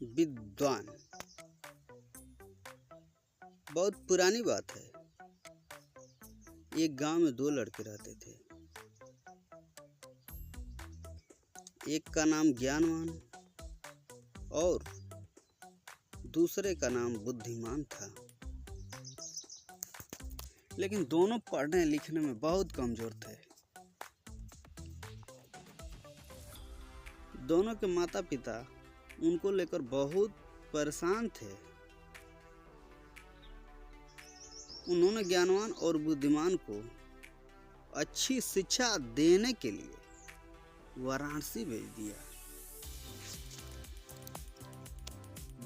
विद्वान बहुत पुरानी बात है। एक गांव में दो लड़के रहते थे। एक का नाम ज्ञानवान और दूसरे का नाम बुद्धिमान था। लेकिन दोनों पढ़ने लिखने में बहुत कमजोर थे। दोनों के माता पिता उनको लेकर बहुत परेशान थे। उन्होंने ज्ञानवान और बुद्धिमान को अच्छी शिक्षा देने के लिए वाराणसी भेज दिया।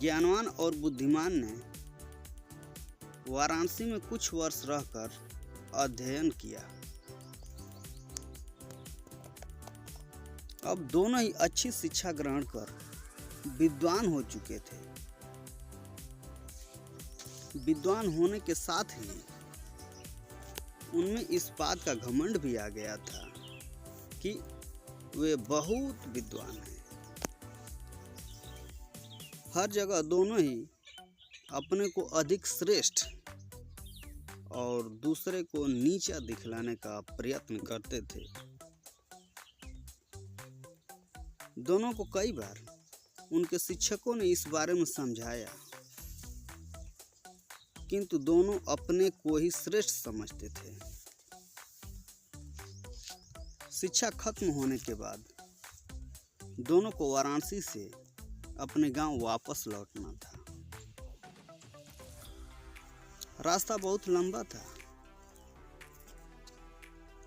ज्ञानवान और बुद्धिमान ने वाराणसी में कुछ वर्ष रहकर अध्ययन किया। अब दोनों ही अच्छी शिक्षा ग्रहण कर विद्वान हो चुके थे। विद्वान होने के साथ ही उनमें इस बात का घमंड भी आ गया था कि वे बहुत विद्वान हैं। हर जगह दोनों ही अपने को अधिक श्रेष्ठ और दूसरे को नीचा दिखलाने का प्रयत्न करते थे। दोनों को कई बार उनके शिक्षकों ने इस बारे में समझाया, किंतु दोनों अपने को ही श्रेष्ठ समझते थे। शिक्षा खत्म होने के बाद दोनों को वाराणसी से अपने गांव वापस लौटना था। रास्ता बहुत लंबा था।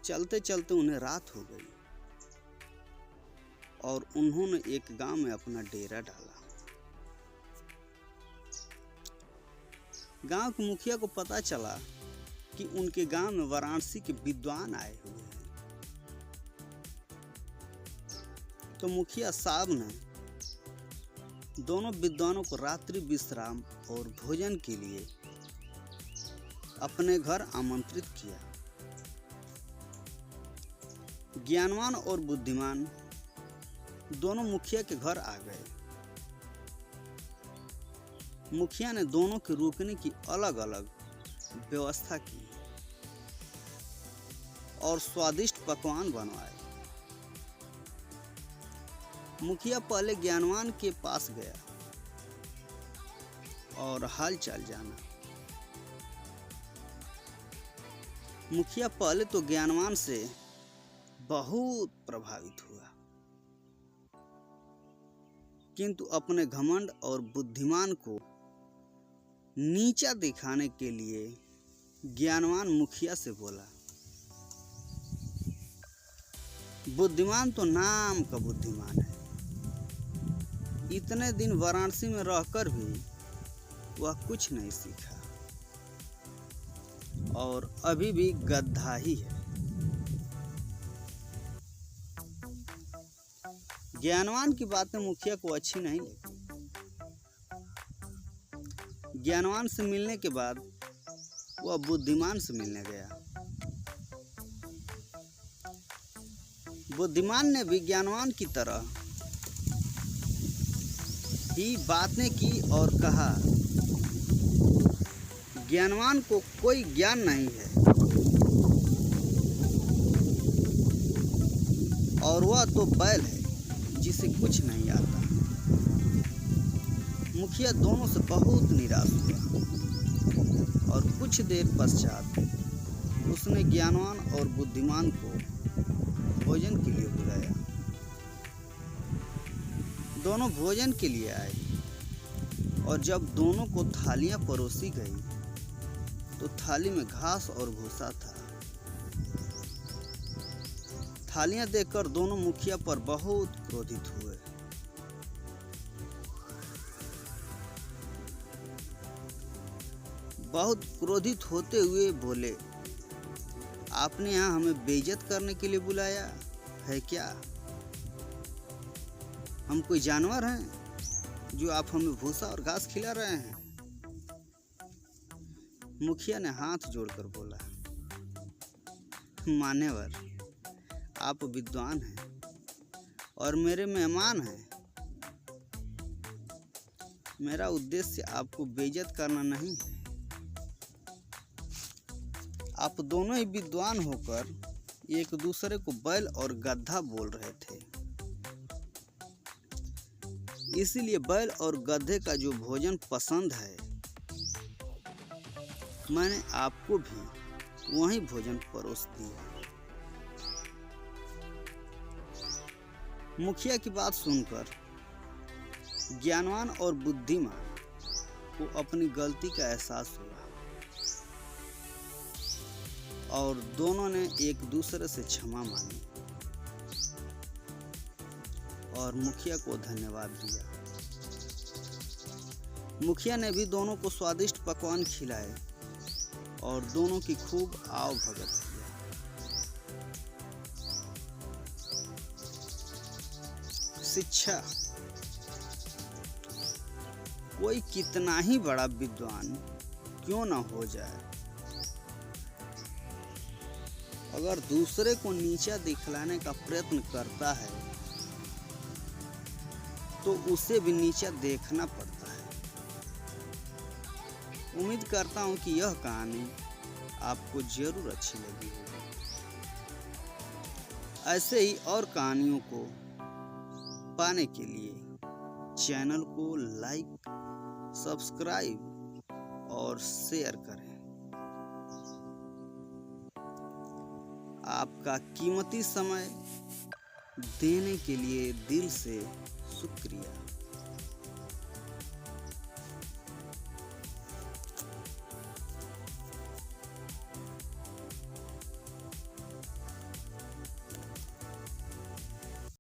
चलते चलते उन्हें रात हो गई और उन्होंने एक गांव में अपना डेरा डाला। गांव के मुखिया को पता चला कि उनके गांव में वाराणसी के विद्वान आए हुए हैं। तो मुखिया साहब ने दोनों विद्वानों को रात्रि विश्राम और भोजन के लिए अपने घर आमंत्रित किया। ज्ञानवान और बुद्धिमान दोनों मुखिया के घर आ गए। मुखिया ने दोनों के रुकने की अलग अलग व्यवस्था की और स्वादिष्ट पकवान बनवाए। मुखिया पहले ज्ञानवान के पास गया और हाल चाल जाना। मुखिया पहले तो ज्ञानवान से बहुत प्रभावित हुआ, किंतु अपने घमंड और बुद्धिमान को नीचा दिखाने के लिए ज्ञानवान मुखिया से बोला, बुद्धिमान तो नाम का बुद्धिमान है। इतने दिन वाराणसी में रहकर भी वह कुछ नहीं सीखा और अभी भी गधा ही है। ज्ञानवान की बातें मुखिया को अच्छी नहीं लगी। ज्ञानवान से मिलने के बाद वह बुद्धिमान से मिलने गया। बुद्धिमान ने भी ज्ञानवान की तरह ही बातें की और कहा, ज्ञानवान को कोई ज्ञान नहीं है और वह तो बैल है जिसे कुछ नहीं आता। मुखिया दोनों से बहुत निराश हुआ और कुछ देर पश्चात उसने ज्ञानवान और बुद्धिमान को भोजन के लिए बुलाया। दोनों भोजन के लिए आए और जब दोनों को थालियां परोसी गई तो थाली में घास और भूसा था। थालियां देखकर दोनों मुखिया पर बहुत क्रोधित हुए। बहुत क्रोधित होते हुए बोले, आपने यहाँ हमें बेइज्जत करने के लिए बुलाया है क्या? हम कोई जानवर हैं जो आप हमें भूसा और घास खिला रहे हैं? मुखिया ने हाथ जोड़कर बोला, मान्यवर, आप विद्वान हैं और मेरे मेहमान हैं। मेरा उद्देश्य आपको बेइज्जत करना नहीं है। आप दोनों ही विद्वान होकर एक दूसरे को बैल और गधा बोल रहे थे। इसीलिए बैल और गधे का जो भोजन पसंद है, मैंने आपको भी वही भोजन परोस दिया। मुखिया की बात सुनकर ज्ञानवान और बुद्धिमान को अपनी गलती का एहसास हुआ और दोनों ने एक दूसरे से क्षमा मांगी और मुखिया को धन्यवाद दिया। मुखिया ने भी दोनों को स्वादिष्ट पकवान खिलाए और दोनों की खूब आव भगत किया। शिक्षा। कोई कितना ही बड़ा विद्वान क्यों न हो जाए, अगर दूसरे को नीचा दिखलाने का प्रयत्न करता है तो उसे भी नीचा देखना पड़ता है। उम्मीद करता हूँ कि यह कहानी आपको जरूर अच्छी लगी होगी। ऐसे ही और कहानियों को पाने के लिए चैनल को लाइक, सब्सक्राइब और शेयर करें। आपका कीमती समय देने के लिए दिल से शुक्रिया।